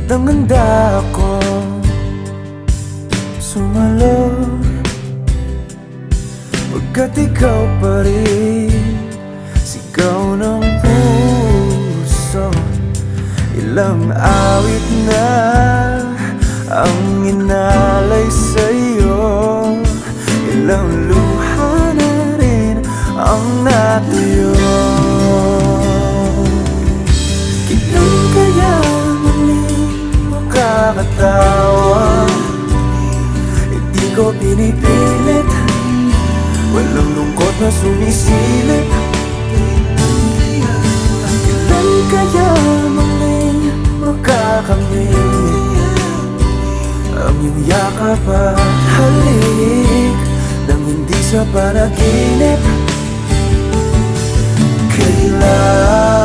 nang handa akong sumalo, pagkat ikaw pa rin sigaw ng puso. Ilang awit na ang inalay sa'yo, ilang luha na rin ang natuyo. Kailan kaya muling makakatawa? Hindi ko pinipilit, walang lungkot na sumisilip. Kailan kaya muling makakamit ang iyong yakap at halik nang hindi sa panaginip? Kailan